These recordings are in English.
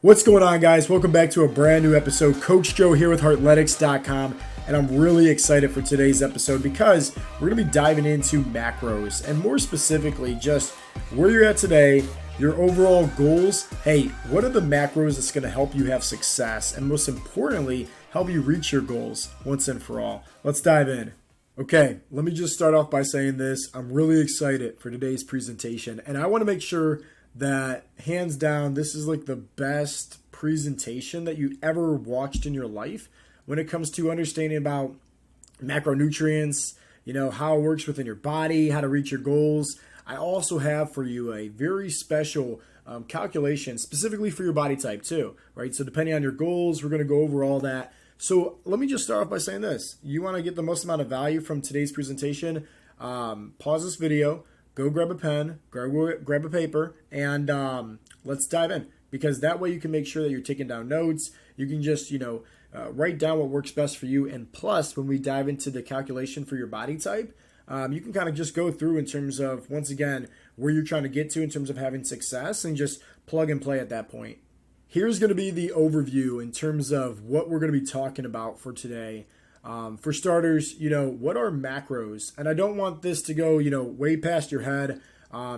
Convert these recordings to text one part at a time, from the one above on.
What's going on, guys? Welcome back to a brand new episode. Coach Joe here with Heartletics.com, and I'm really excited for today's episode because we're going to be diving into macros and more specifically just where you're at today, your overall goals. Hey, what are the macros that's going to help you have success and most importantly, help you reach your goals once and for all? Let's dive in. Okay, let me just start off by saying this. I'm really excited for today's presentation, and I want to make sure that hands down, this is like the best presentation that you ever watched in your life when it comes to understanding about macronutrients, how it works within your body, how to reach your goals. I also have for you a very special calculation specifically for your body type too, right? So depending on your goals, we're going to go over all that. So let me just start off by saying this. You want to get the most amount of value from today's presentation, pause this video, go grab a pen, grab a paper, and let's dive in. Because that way you can make sure that you're taking down notes. You can just, write down what works best for you. And plus, when we dive into the calculation for your body type, you can kind of just go through in terms of, once again, where you're trying to get to in terms of having success and just plug and play at that point. Here's going to be the overview in terms of what we're going to be talking about for today. For starters, what are macros? And I don't want this to go, way past your head.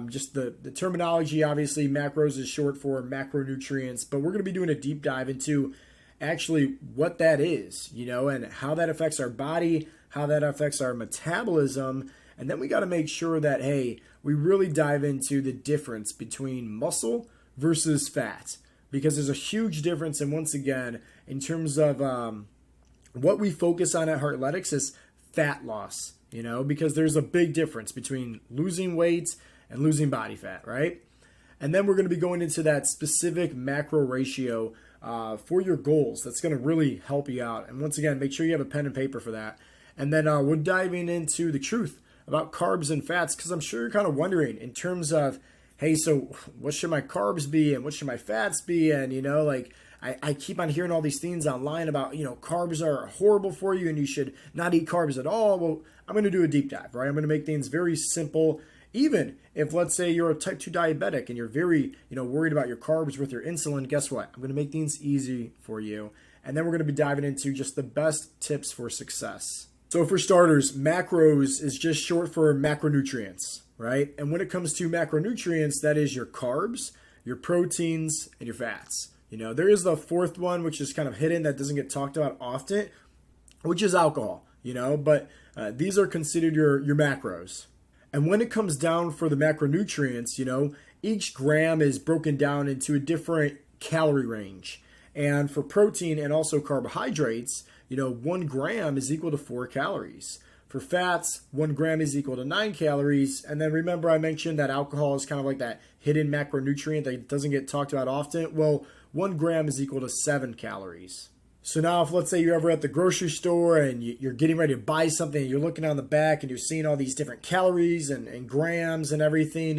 Just the terminology, obviously, macros is short for macronutrients, but we're going to be doing a deep dive into actually what that is, and how that affects our body, how that affects our metabolism. And then we got to make sure that, hey, we really dive into the difference between muscle versus fat, because there's a huge difference. And once again, in terms of, what we focus on at Heartletics is fat loss, because there's a big difference between losing weight and losing body fat, right? And then we're going to be going into that specific macro ratio for your goals. That's going to really help you out. And once again, make sure you have a pen and paper for that. And then we're diving into the truth about carbs and fats, because I'm sure you're kind of wondering in terms of, hey, so what should my carbs be and what should my fats be? And, I keep on hearing all these things online about, carbs are horrible for you and you should not eat carbs at all. Well, I'm going to do a deep dive, right? I'm going to make things very simple. Even if, let's say, you're a type 2 diabetic and you're very, worried about your carbs with your insulin, guess what? I'm going to make things easy for you. And then we're going to be diving into just the best tips for success. So for starters, macros is just short for macronutrients, right? And when it comes to macronutrients, that is your carbs, your proteins, and your fats. There is the fourth one, which is kind of hidden, that doesn't get talked about often, which is alcohol, but these are considered your macros. And when it comes down for the macronutrients, each gram is broken down into a different calorie range. And for protein and also carbohydrates, 1 gram is equal to 4 calories. For fats, 1 gram is equal to 9 calories. And then remember I mentioned that alcohol is kind of like that hidden macronutrient that doesn't get talked about often. Well, 1 gram is equal to 7 calories. So now if, let's say, you're ever at the grocery store and you're getting ready to buy something, and you're looking on the back and you're seeing all these different calories and grams and everything,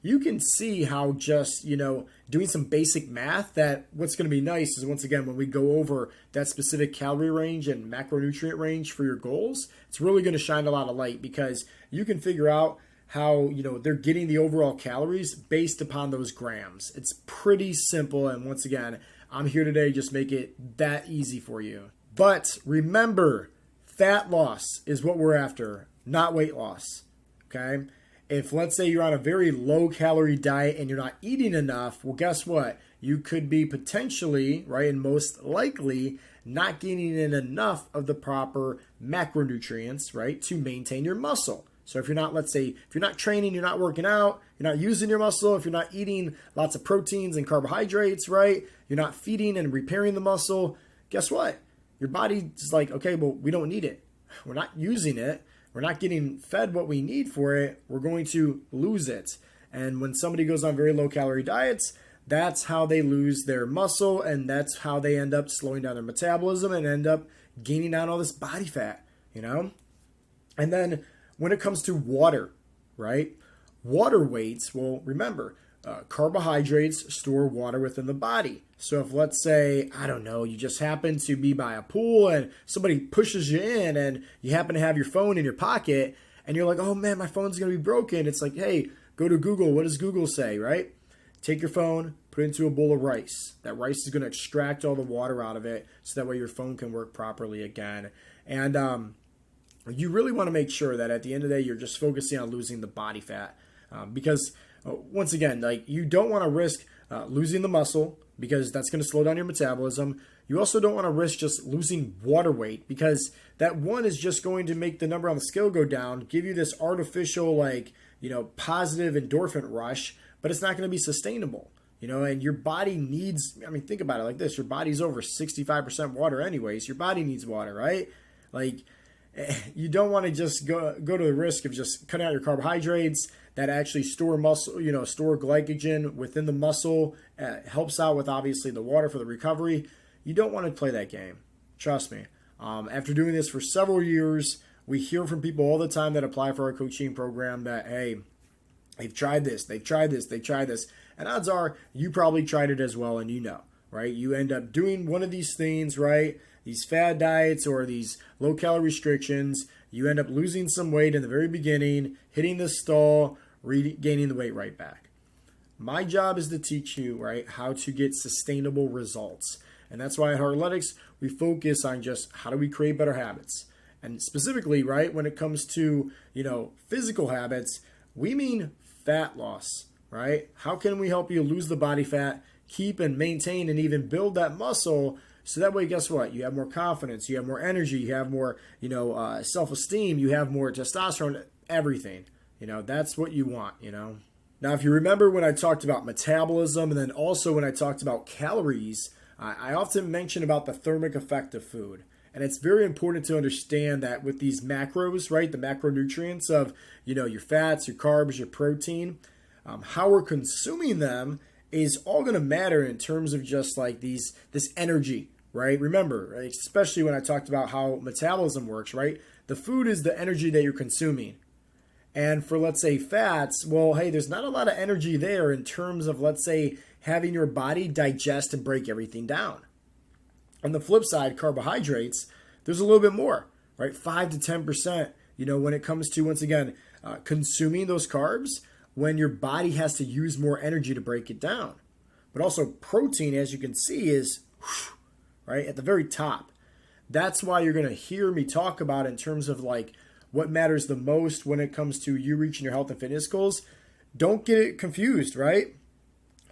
you can see how just, doing some basic math, that what's going to be nice is, once again, when we go over that specific calorie range and macronutrient range for your goals, it's really going to shine a lot of light, because you can figure out how, they're getting the overall calories based upon those grams. It's pretty simple. And once again, I'm here today just make it that easy for you. But remember, fat loss is what we're after, not weight loss. Okay? If, let's say, you're on a very low calorie diet and you're not eating enough, well, guess what? You could be potentially, right, and most likely not getting in enough of the proper macronutrients, right, to maintain your muscle. So if you're not, let's say, if you're not training, you're not working out, you're not using your muscle, if you're not eating lots of proteins and carbohydrates, right, you're not feeding and repairing the muscle, guess what? Your body's like, okay, well, we don't need it. We're not using it. We're not getting fed what we need for it. We're going to lose it. And when somebody goes on very low calorie diets, that's how they lose their muscle, and that's how they end up slowing down their metabolism and end up gaining on all this body fat, And then when it comes to water, right? Water weights, well, remember, carbohydrates store water within the body. So if, let's say, I don't know, you just happen to be by a pool and somebody pushes you in and you happen to have your phone in your pocket and you're like, oh man, my phone's going to be broken. It's like, hey, go to Google. What does Google say, right? Take your phone, put it into a bowl of rice. That rice is going to extract all the water out of it so that way your phone can work properly again. And you really want to make sure that at the end of the day, you're just focusing on losing the body fat. Because once again, like, you don't want to risk losing the muscle, because that's going to slow down your metabolism. You also don't want to risk just losing water weight, because that one is just going to make the number on the scale go down, give you this artificial, like, positive endorphin rush, but it's not going to be sustainable. And your body needs, I mean, think about it like this. Your body's over 65% water anyways. Your body needs water, right? Like, you don't want to just go to the risk of just cutting out your carbohydrates that actually store muscle, store glycogen within the muscle, helps out with obviously the water for the recovery. You don't want to play that game. Trust me. After doing this for several years, we hear from people all the time that apply for our coaching program that, hey, they've tried this, and odds are you probably tried it as well, and right? You end up doing one of these things, right? These fad diets or these low-calorie restrictions. You end up losing some weight in the very beginning, hitting the stall, regaining the weight right back. My job is to teach you, right, how to get sustainable results. And that's why at Heartletics, we focus on just how do we create better habits. And specifically, right, when it comes to, physical habits, we mean fat loss, right? How can we help you lose the body fat, keep and maintain and even build that muscle, so that way, guess what? You have more confidence, you have more energy, you have more, self-esteem, you have more testosterone, everything. That's what you want, Now, if you remember when I talked about metabolism, and then also when I talked about calories, I often mention about the thermic effect of food. And it's very important to understand that with these macros, right, the macronutrients of, your fats, your carbs, your protein, how we're consuming them is all going to matter in terms of just like this energy, right? Remember, right, especially when I talked about how metabolism works, right? The food is the energy that you're consuming. And for, let's say, fats, well, hey, there's not a lot of energy there in terms of, let's say, having your body digest and break everything down. On the flip side, carbohydrates, there's a little bit more, right? 5 to 10%, when it comes to, once again, consuming those carbs, when your body has to use more energy to break it down. But also protein, as you can see, is right at the very top. That's why you're going to hear me talk about in terms of like what matters the most when it comes to you reaching your health and fitness goals. Don't get it confused, right?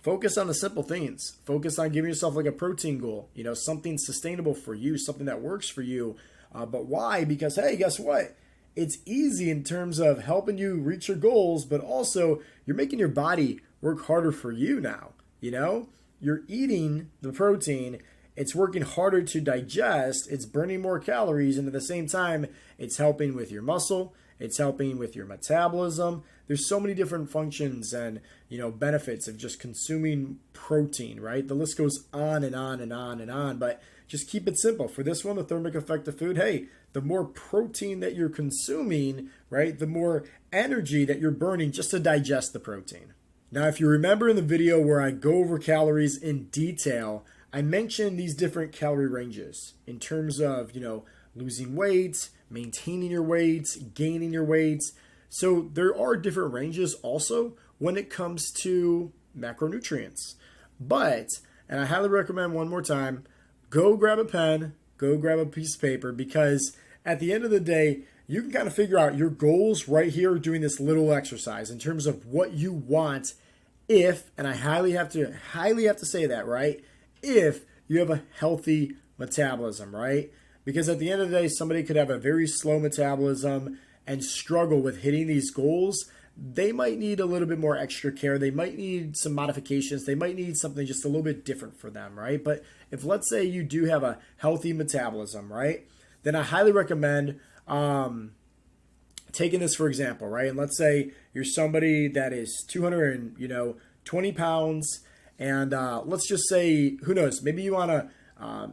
Focus on the simple things. Focus on giving yourself like a protein goal, something sustainable for you, something that works for you. But why? Because, hey, guess what? It's easy in terms of helping you reach your goals, but also you're making your body work harder for you now. You're eating the protein, it's working harder to digest, it's burning more calories, and at the same time, it's helping with your muscle, it's helping with your metabolism. There's so many different functions and, benefits of just consuming protein, right? The list goes on and on and on and on, but just keep it simple. For this one, the thermic effect of food, hey, the more protein that you're consuming, right, the more energy that you're burning just to digest the protein. Now, if you remember in the video where I go over calories in detail, I mentioned these different calorie ranges in terms of, losing weight, maintaining your weight, gaining your weight. So there are different ranges also when it comes to macronutrients. But, and I highly recommend one more time, go grab a pen, go grab a piece of paper, because at the end of the day, you can kind of figure out your goals right here doing this little exercise in terms of what you want if, and I highly have to say that, right? If you have a healthy metabolism, right? Because at the end of the day, somebody could have a very slow metabolism and struggle with hitting these goals. They might need a little bit more extra care. They might need some modifications. They might need something just a little bit different for them, right? But if, let's say, you do have a healthy metabolism, right, then I highly recommend taking this for example, right? And let's say you're somebody that is 220 pounds, and let's just say, who knows, maybe you want to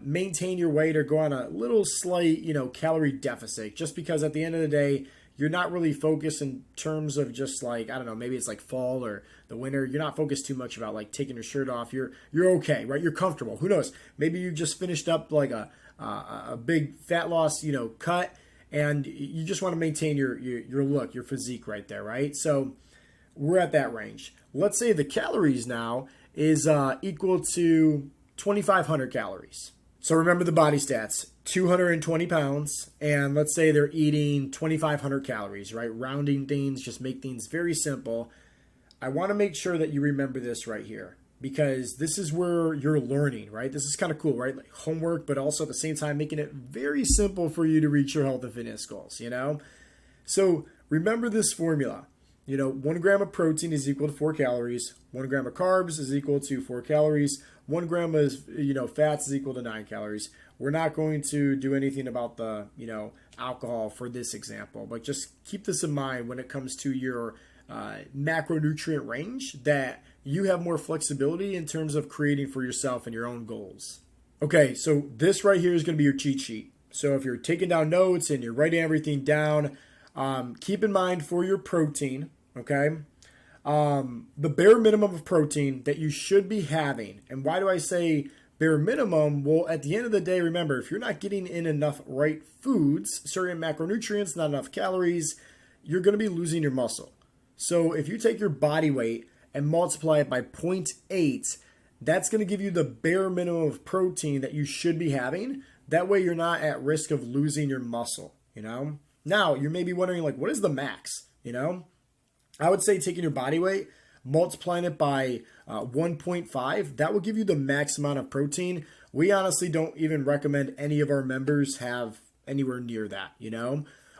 maintain your weight or go on a little slight, calorie deficit, just because at the end of the day, you're not really focused in terms of just like, I don't know, maybe it's like fall or the winter. You're not focused too much about like taking your shirt off. You're okay, right? You're comfortable. Who knows? Maybe you just finished up like a big fat loss, cut, and you just want to maintain your look, your physique right there, right? So we're at that range. Let's say the calories now is equal to 2,500 calories. So remember the body stats, 220 pounds, and let's say they're eating 2,500 calories, right? Rounding things, just make things very simple. I want to make sure that you remember this right here, because this is where you're learning, right? This is kind of cool, right? Like homework, but also at the same time making it very simple for you to reach your health and fitness goals, So remember this formula. 1 gram of protein is equal to 4 calories. 1 gram of carbs is equal to 4 calories. 1 gram of, fats is equal to 9 calories. We're not going to do anything about the, alcohol for this example, but just keep this in mind when it comes to your macronutrient range, that you have more flexibility in terms of creating for yourself and your own goals. Okay, so this right here is going to be your cheat sheet. So if you're taking down notes and you're writing everything down, keep in mind for your protein, okay, the bare minimum of protein that you should be having. And why do I say bare minimum? Well, at the end of the day, remember, if you're not getting in enough right foods, certain macronutrients, not enough calories, you're going to be losing your muscle. So if you take your body weight and multiply it by 0.8, that's going to give you the bare minimum of protein that you should be having. That way you're not at risk of losing your muscle, Now, you may be wondering, what is the max, I would say taking your body weight, multiplying it by 1.5, that will give you the max amount of protein. We honestly don't even recommend any of our members have anywhere near that,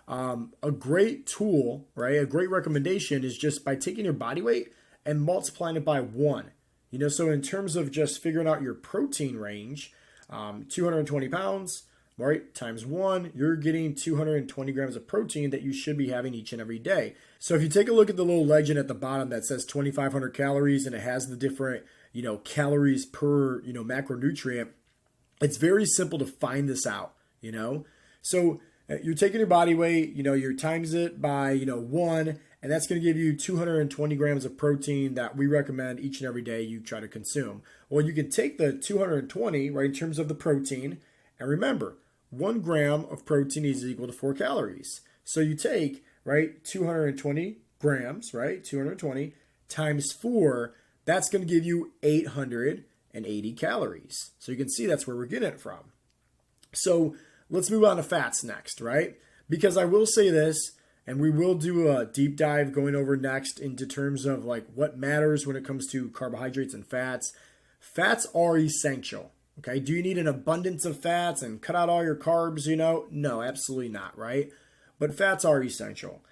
A great tool, right? A great recommendation is just by taking your body weight and multiplying it by 1. So in terms of just figuring out your protein range, 220 pounds, right, times 1, you're getting 220 grams of protein that you should be having each and every day. So if you take a look at the little legend at the bottom that says 2,500 calories and it has the different, calories per, macronutrient, it's very simple to find this out, So you're taking your body weight, you times it by, 1, and that's going to give you 220 grams of protein that we recommend each and every day you try to consume. Well, you can take the 220, right, in terms of the protein, and remember, 1 gram of protein is equal to 4 calories. So you take, right, 220 grams, right, 220 times 4, that's going to give you 880 calories. So you can see that's where we're getting it from. So let's move on to fats next, right? Because I will say this, and we will do a deep dive going over next into terms of what matters when it comes to carbohydrates and fats. Fats are essential. Okay, do you need an abundance of fats and cut out all your carbs, No, absolutely not, right? But fats are essential.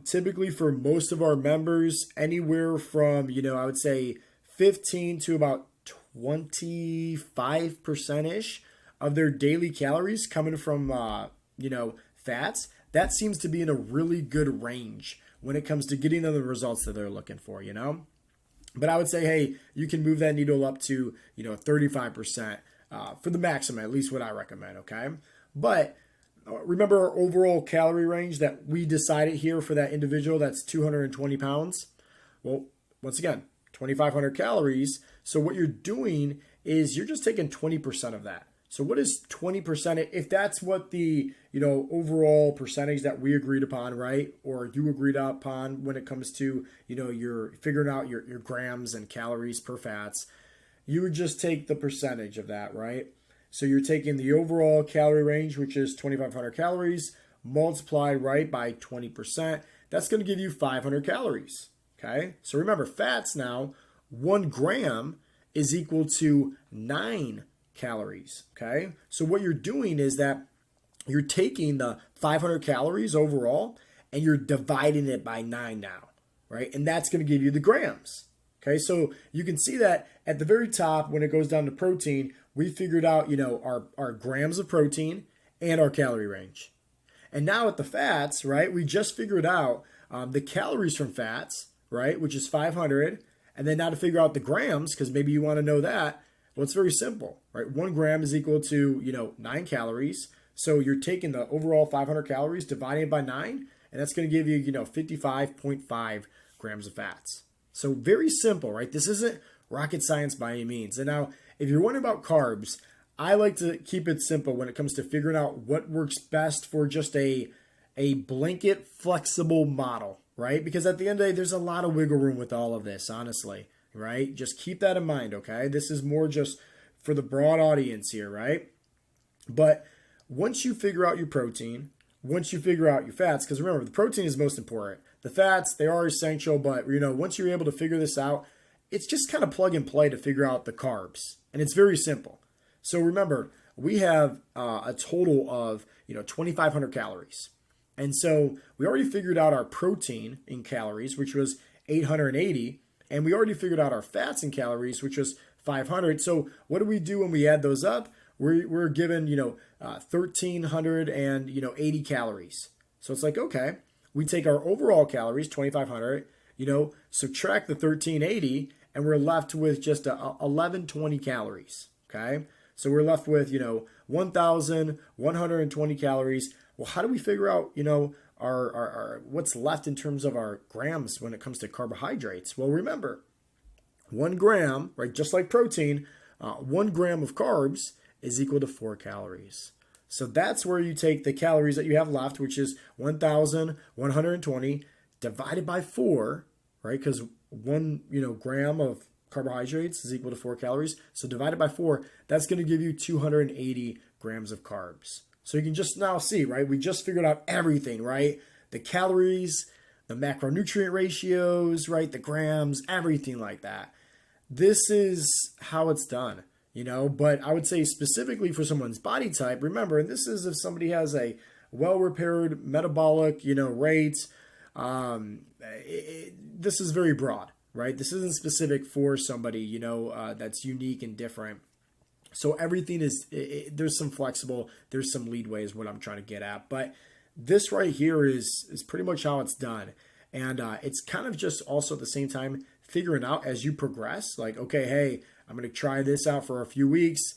Typically for most of our members, anywhere from, I would say 15 to about 25%-ish of their daily calories coming from, fats. That seems to be in a really good range when it comes to getting them the results that they're looking for, But I would say, hey, you can move that needle up to, 35% for the maximum, at least what I recommend, okay? But remember our overall calorie range that we decided here for that individual, that's 220 pounds? Well, once again, 2,500 calories. So what you're doing is you're just taking 20% of that. So what is 20%? If that's what the, overall percentage that we agreed upon, right? Or you agreed upon when it comes to, you're figuring out your grams and calories per fats, you would just take the percentage of that, right? So you're taking the overall calorie range, which is 2,500 calories, multiplied, right, by 20%. That's going to give you 500 calories, okay? So remember, fats now, 1 gram is equal to 9 calories, okay? So what you're doing is that you're taking the 500 calories overall and you're dividing it by 9 now, right? And that's going to give you the grams, okay? So you can see that at the very top, when it goes down to protein, we figured out, our grams of protein and our calorie range. And now at the fats, right, we just figured out the calories from fats, right, which is 500. And then now to figure out the grams, because maybe you want to know that, well, it's very simple, right? 1 gram is equal to, 9 calories. So you're taking the overall 500 calories, dividing it by 9, and that's going to give you, 55.5 grams of fats. So very simple, right? This isn't rocket science by any means. And now, if you're wondering about carbs, I like to keep it simple when it comes to figuring out what works best for just a blanket flexible model, right? Because at the end of the day, there's a lot of wiggle room with all of this, honestly. right? Just keep that in mind, okay? This is more just for the broad audience here, right? But once you figure out your protein, once you figure out your fats, because remember, the protein is most important. The fats, they are essential, but once you're able to figure this out, it's just kind of plug and play to figure out the carbs. And it's very simple. So remember, we have a total of 2,500 calories. And so we already figured out our protein in calories, which was 880. And we already figured out our fats in calories, which was 500. So what do we do when we add those up? We're given 1,380 calories. So it's like, okay, we take our overall calories, 2,500, subtract the 1,380, and we're left with just 1,120 calories. Okay, so we're left with 1,120 calories. Well, how do we figure out our what's left in terms of our grams when it comes to carbohydrates? Well, remember, 1 gram, right, just like protein, 1 gram of carbs is equal to 4 calories. So that's where you take the calories that you have left, which is 1,120 divided by 4, right? Because 1 gram of carbohydrates is equal to 4 calories. So divided by 4, that's going to give you 280 grams of carbs. So you can just now see, right? We just figured out everything, right? The calories, the macronutrient ratios, right? The grams, everything like that. This is how it's done, but I would say specifically for someone's body type, remember, and this is if somebody has a well-repaired metabolic, rate, this is very broad, right? This isn't specific for somebody, that's unique and different. So everything is, there's some flexible, there's some leadway is what I'm trying to get at. But this right here is pretty much how it's done. And it's kind of just also at the same time figuring out as you progress, like, okay, hey, I'm going to try this out for a few weeks.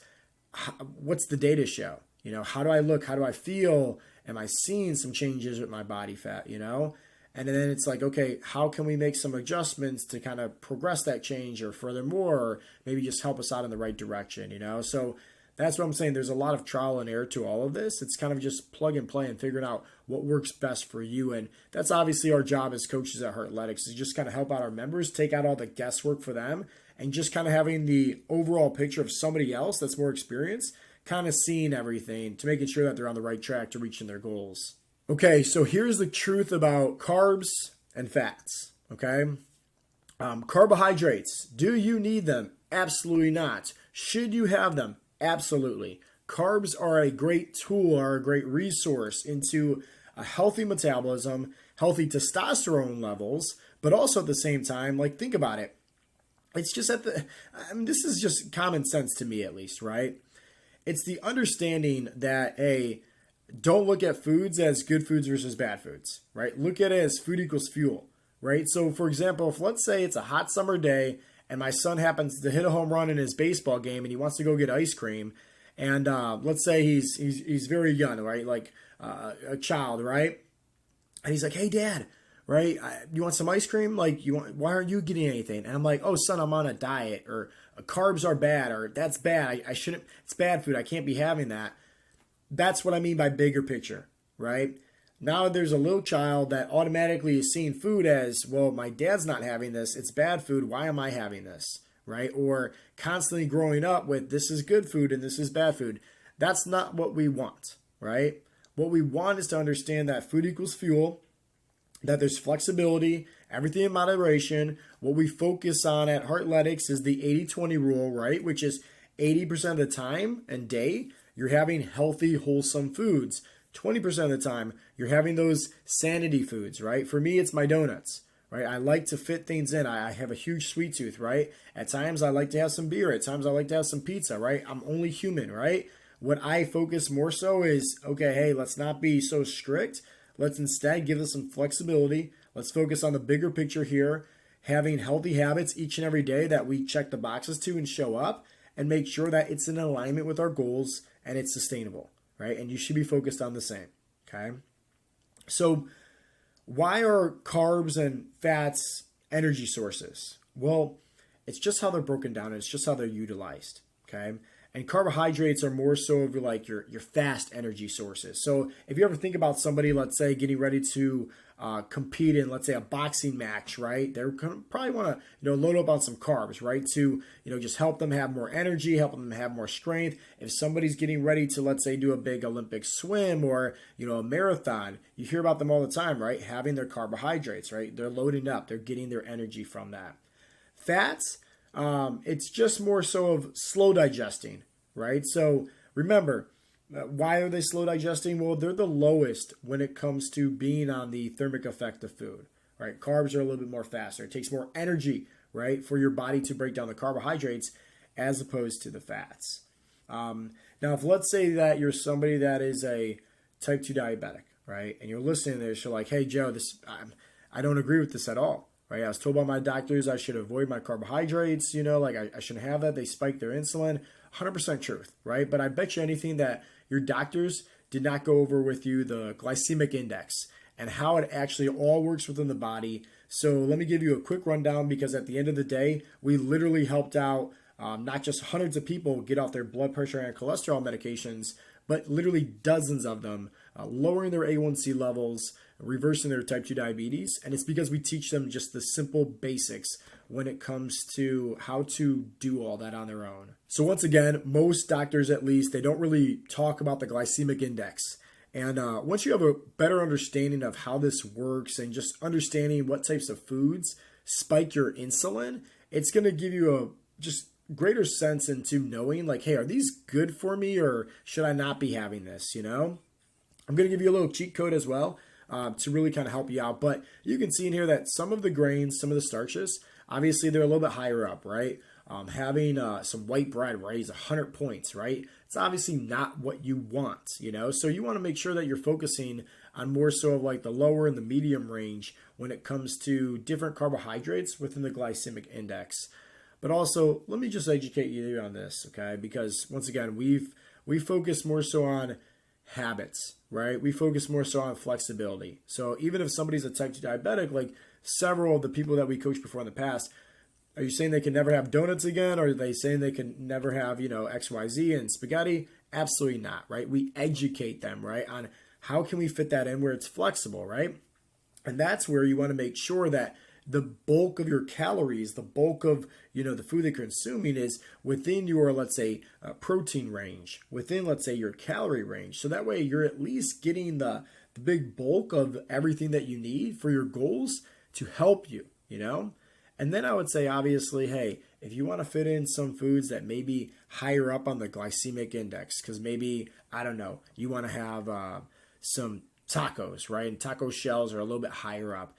What's the data show? How do I look? How do I feel? Am I seeing some changes with my body fat, And then it's like, okay, how can we make some adjustments to kind of progress that change or furthermore, or maybe just help us out in the right direction, So that's what I'm saying. There's a lot of trial and error to all of this. It's kind of just plug and play and figuring out what works best for you. And that's obviously our job as coaches at Heartletics, is just kind of help out our members, take out all the guesswork for them, and just kind of having the overall picture of somebody else that's more experienced, kind of seeing everything to making sure that they're on the right track to reaching their goals. Okay, so here's the truth about carbs and fats, okay? Carbohydrates, do you need them? Absolutely not. Should you have them? Absolutely. Carbs are a great tool, are a great resource into a healthy metabolism, healthy testosterone levels, but also at the same time, like, think about it. It's just this is just common sense to me, at least, right? It's the understanding that, don't look at foods as good foods versus bad foods, right? Look at it as food equals fuel, right? So for example, if let's say it's a hot summer day and my son happens to hit a home run in his baseball game and he wants to go get ice cream, and let's say he's very young, right? Like a child, right? And he's like, hey, Dad, right? You want some ice cream? Like, why aren't you getting anything? And I'm like, oh, son, I'm on a diet, or carbs are bad, or that's bad. I shouldn't, it's bad food. I can't be having that. That's what I mean by bigger picture, right? Now there's a little child that automatically is seeing food as, well, my dad's not having this. It's bad food. Why am I having this, right? Or constantly growing up with, this is good food and this is bad food. That's not what we want, right? What we want is to understand that food equals fuel, that there's flexibility, everything in moderation. What we focus on at Heartletics is the 80-20 rule, right? Which is 80% of the time and day, you're having healthy, wholesome foods. 20% of the time, you're having those sanity foods, right? For me, it's my donuts, right? I like to fit things in. I have a huge sweet tooth, right? At times, I like to have some beer. At times, I like to have some pizza, right? I'm only human, right? What I focus more so is, okay, hey, let's not be so strict. Let's instead give us some flexibility. Let's focus on the bigger picture here, having healthy habits each and every day that we check the boxes to and show up, and make sure that it's in alignment with our goals and it's sustainable, right? And you should be focused on the same, okay? So why are carbs and fats energy sources? Well, it's just how they're broken down. It's just how they're utilized, okay? And carbohydrates are more so of like your fast energy sources. So if you ever think about somebody, let's say, getting ready to compete in, let's say, a boxing match, right? They're gonna probably want to, load up on some carbs, right? To, just help them have more energy, help them have more strength. If somebody's getting ready to, let's say, do a big Olympic swim or, a marathon, you hear about them all the time, right? Having their carbohydrates, right? They're loading up, they're getting their energy from that. Fats, it's just more so of slow digesting, right? So remember, why are they slow digesting? Well, they're the lowest when it comes to being on the thermic effect of food, right? Carbs are a little bit more faster. It takes more energy, right, for your body to break down the carbohydrates as opposed to the fats. Now, if let's say that you're somebody that is a type 2 diabetic, right, and you're listening to this, you're like, hey, Joe, I don't agree with this at all. Right? I was told by my doctors I should avoid my carbohydrates, like I shouldn't have that. They spike their insulin. 100% truth, right? But I bet you anything that your doctors did not go over with you the glycemic index and how it actually all works within the body. So let me give you a quick rundown, because at the end of the day, we literally helped out not just hundreds of people get off their blood pressure and cholesterol medications, but literally dozens of them, lowering their A1C levels, reversing their type 2 diabetes. And it's because we teach them just the simple basics when it comes to how to do all that on their own. So once again, most doctors, at least, they don't really talk about the glycemic index. And once you have a better understanding of how this works and just understanding what types of foods spike your insulin, it's going to give you a just greater sense into knowing, like, hey, are these good for me, or should I not be having this? I'm going to give you a little cheat code as well to really kind of help you out. But you can see in here that some of the grains, some of the starches, obviously they're a little bit higher up, right? Having some white bread where it's 100 points, right? It's obviously not what you want, So you want to make sure that you're focusing on more so of like the lower and the medium range when it comes to different carbohydrates within the glycemic index. But also, let me just educate you on this, okay? Because once again, we focus more so on habits, right? We focus more so on flexibility. So even if somebody's a type 2 diabetic, like several of the people that we coached before in the past, are you saying they can never have donuts again? Or are they saying they can never have, XYZ and spaghetti? Absolutely not, right? We educate them, right, on how can we fit that in where it's flexible, right? And that's where you want to make sure that the bulk of your calories, the bulk of, the food that you're consuming is within your, let's say, protein range, within, let's say, your calorie range. So that way you're at least getting the big bulk of everything that you need for your goals to help you, And then I would say, obviously, hey, if you want to fit in some foods that may be higher up on the glycemic index, because maybe, I don't know, you want to have some tacos, right? And taco shells are a little bit higher up.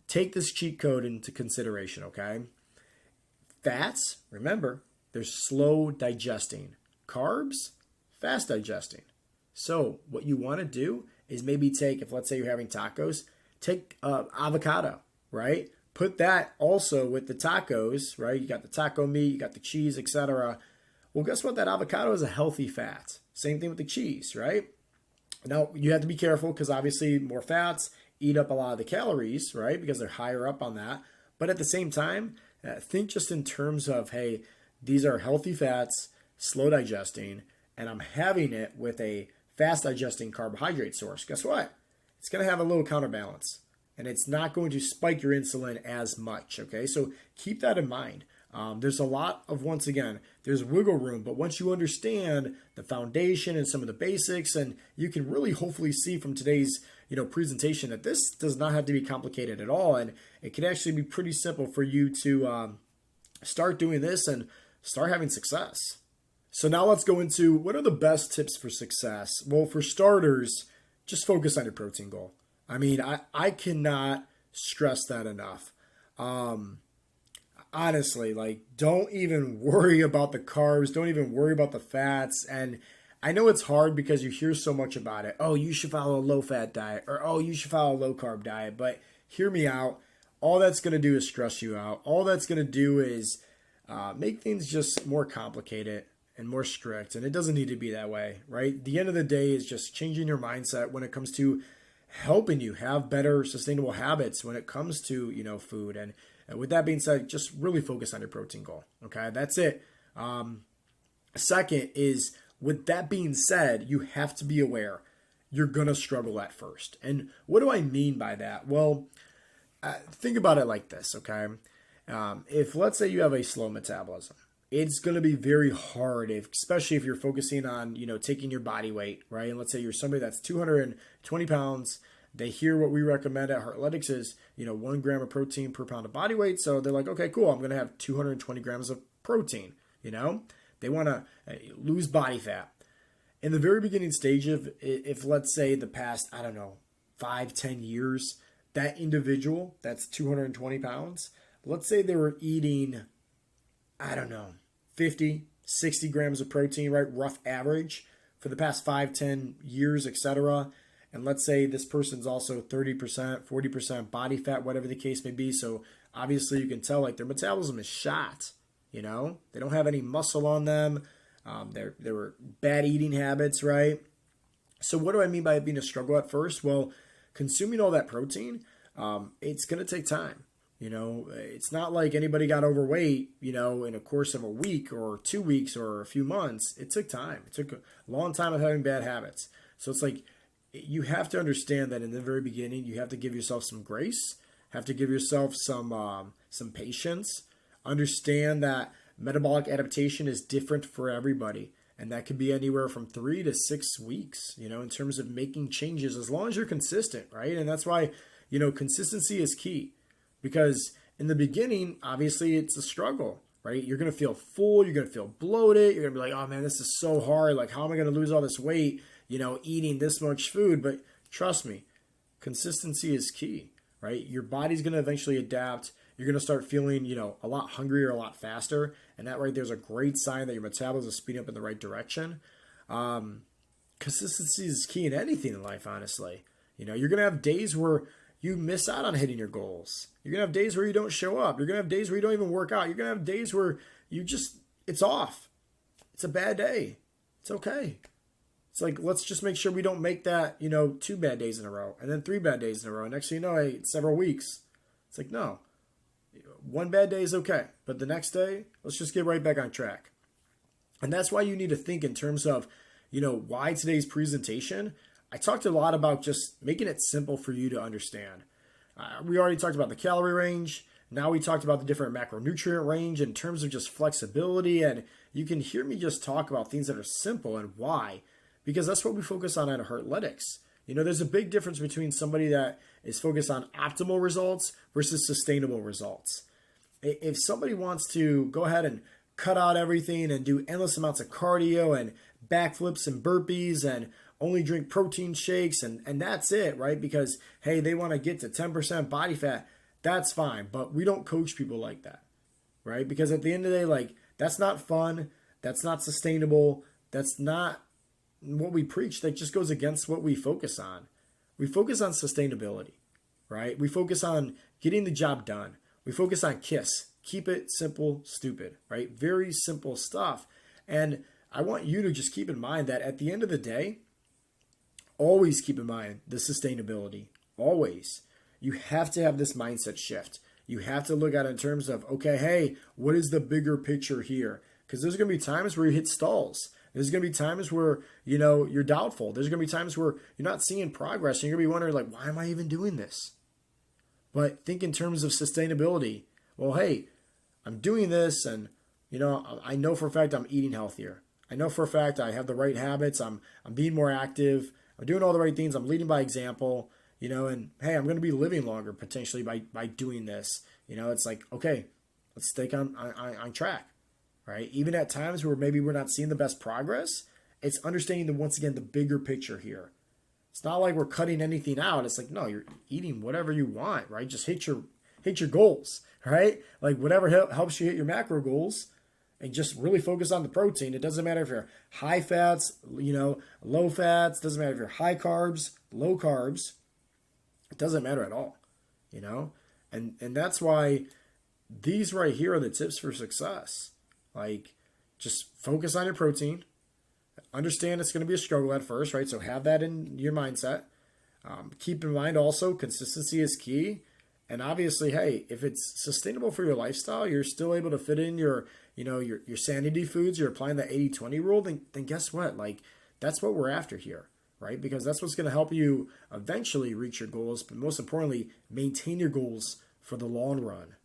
Take this cheat code into consideration, okay? Fats, remember, they're slow digesting. Carbs, fast digesting. So what you want to do is maybe take, if let's say you're having tacos, take avocado, right? Put that also with the tacos, right? You got the taco meat, you got the cheese, etc. Well, guess what? That avocado is a healthy fat. Same thing with the cheese, right? Now, you have to be careful because obviously more fats eat up a lot of the calories, right? Because they're higher up on that. But at the same time, think just in terms of, hey, these are healthy fats, slow digesting, and I'm having it with a fast digesting carbohydrate source. Guess what? It's going to have a little counterbalance, and it's not going to spike your insulin as much, okay? So keep that in mind. There's a lot of, once again, there's wiggle room, but once you understand the foundation and some of the basics, and you can really hopefully see from today's presentation that this does not have to be complicated at all, and it can actually be pretty simple for you to start doing this and start having success. So now let's go into what are the best tips for success. Well, for starters, just focus on your protein goal. I mean, I cannot stress that enough. Honestly, like, don't even worry about the carbs. Don't even worry about the fats. And I know it's hard because you hear so much about it. Oh, you should follow a low-fat diet, or oh, you should follow a low-carb diet. But hear me out. All that's going to do is stress you out. All that's going to do is make things just more complicated and more strict. And it doesn't need to be that way, right? The end of the day is just changing your mindset when it comes to helping you have better sustainable habits when it comes to, food. And with that being said, just really focus on your protein goal. Okay, that's it. Second is, with that being said, you have to be aware you're going to struggle at first. And what do I mean by that? Well, think about it like this, okay? If let's say you have a slow metabolism, it's going to be very hard, especially if you're focusing on, taking your body weight, right? And let's say you're somebody that's 220 pounds. They hear what we recommend at Heartletics is, 1 gram of protein per pound of body weight. So they're like, okay, cool. I'm going to have 220 grams of protein, They want to lose body fat. In the very beginning stage of, if let's say the past, 5-10 years, that individual that's 220 pounds, let's say they were eating, 50, 60 grams of protein, right? Rough average for the past 5-10 years, etc. And let's say this person's also 30%, 40% body fat, whatever the case may be. So obviously you can tell like their metabolism is shot, they don't have any muscle on them. There were bad eating habits, right? So what do I mean by it being a struggle at first? Well, consuming all that protein, it's going to take time. It's not like anybody got overweight, in a course of a week or 2 weeks or a few months. It took time. It took a long time of having bad habits. So it's like you have to understand that in the very beginning, you have to give yourself some grace, have to give yourself some patience, understand that metabolic adaptation is different for everybody. And that could be anywhere from 3 to 6 weeks, in terms of making changes, as long as you're consistent, right? And that's why, consistency is key. Because in the beginning, obviously, it's a struggle, right? You're going to feel full. You're going to feel bloated. You're going to be like, oh, man, this is so hard. Like, how am I going to lose all this weight, eating this much food? But trust me, consistency is key, right? Your body's going to eventually adapt. You're going to start feeling, a lot hungrier, a lot faster. And that right there's a great sign that your metabolism is speeding up in the right direction. Consistency is key in anything in life, honestly. You're going to have days where you miss out on hitting your goals. You're going to have days where you don't show up. You're going to have days where you don't even work out. You're going to have days where it's off. It's a bad day. It's okay. It's like, let's just make sure we don't make that, 2 bad days in a row and then 3 bad days in a row. Next thing you know, it's several weeks. It's like, no, 1 bad day is okay. But the next day, let's just get right back on track. And that's why you need to think in terms of, why today's presentation. I talked a lot about just making it simple for you to understand. We already talked about the calorie range. Now we talked about the different macronutrient range in terms of just flexibility. And you can hear me just talk about things that are simple and why. Because that's what we focus on at Heartletics. There's a big difference between somebody that is focused on optimal results versus sustainable results. If somebody wants to go ahead and cut out everything and do endless amounts of cardio and backflips and burpees and only drink protein shakes and that's it, right? Because, hey, they want to get to 10% body fat, that's fine. But we don't coach people like that, right? Because at the end of the day, that's not fun. That's not sustainable. That's not what we preach. That just goes against what we focus on. We focus on sustainability, right? We focus on getting the job done. We focus on KISS. Keep it simple, stupid, right? Very simple stuff. And I want you to just keep in mind that at the end of the day, always keep in mind the sustainability. Always. You have to have this mindset shift. You have to look at it in terms of, okay, hey, what is the bigger picture here? Because there's going to be times where you hit stalls. There's going to be times where, you're doubtful. There's going to be times where you're not seeing progress. And you're going to be wondering, why am I even doing this? But think in terms of sustainability. Well, hey, I'm doing this and, I know for a fact I'm eating healthier. I know for a fact I have the right habits. I'm being more active. I'm doing all the right things. I'm leading by example, and hey, I'm going to be living longer potentially by doing this. It's like, okay, let's stay on track, right? Even at times where maybe we're not seeing the best progress, it's understanding once again, the bigger picture here. It's not like we're cutting anything out. It's like, no, you're eating whatever you want, right? Just hit your goals, right? Like whatever helps you hit your macro goals. And just really focus on the protein. It doesn't matter if you're high fats, low fats. It doesn't matter if you're high carbs, low carbs. It doesn't matter at all, And that's why these right here are the tips for success. Just focus on your protein. Understand it's going to be a struggle at first, right? So have that in your mindset. Keep in mind also consistency is key. And obviously, hey, if it's sustainable for your lifestyle, you're still able to fit in your your sanity foods, you're applying that 80-20 rule, then guess what? Like, that's what we're after here, right? Because that's what's going to help you eventually reach your goals, but most importantly, maintain your goals for the long run.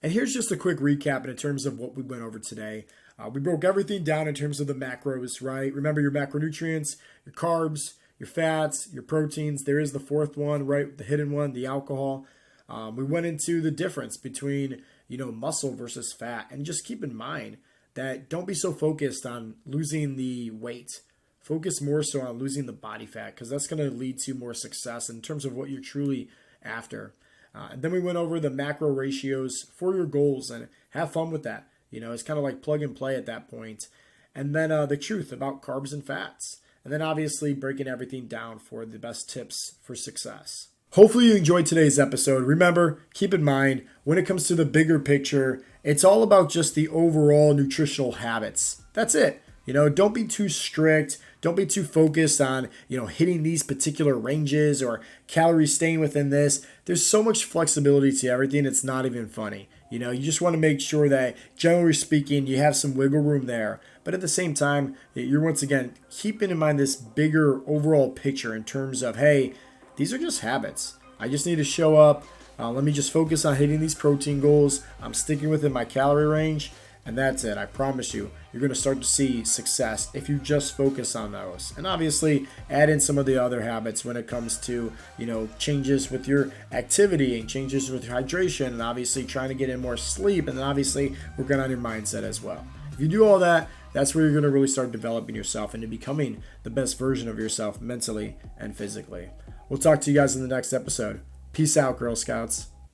And here's just a quick recap in terms of what we went over today. We broke everything down in terms of the macros, right? Remember your macronutrients, your carbs, your fats, your proteins. There is the fourth one, right? The hidden one, the alcohol. We went into the difference between, muscle versus fat. And just keep in mind that don't be so focused on losing the weight. Focus more so on losing the body fat, because that's going to lead to more success in terms of what you're truly after. And then we went over the macro ratios for your goals and have fun with that. It's kind of like plug and play at that point. And then the truth about carbs and fats. And then obviously breaking everything down for the best tips for success. Hopefully you enjoyed today's episode. Remember, keep in mind, when it comes to the bigger picture, it's all about just the overall nutritional habits. That's it. Don't be too strict. Don't be too focused on, hitting these particular ranges or calories staying within this. There's so much flexibility to everything. It's not even funny. You just want to make sure that, generally speaking, you have some wiggle room there. But at the same time, you're once again keeping in mind this bigger overall picture in terms of, hey, these are just habits. I just need to show up. Let me just focus on hitting these protein goals. I'm sticking within my calorie range. And that's it. I promise you, you're going to start to see success if you just focus on those. And obviously, add in some of the other habits when it comes to, changes with your activity and changes with your hydration, and obviously trying to get in more sleep, and then obviously working on your mindset as well. If you do all that, that's where you're going to really start developing yourself into becoming the best version of yourself mentally and physically. We'll talk to you guys in the next episode. Peace out, Girl Scouts.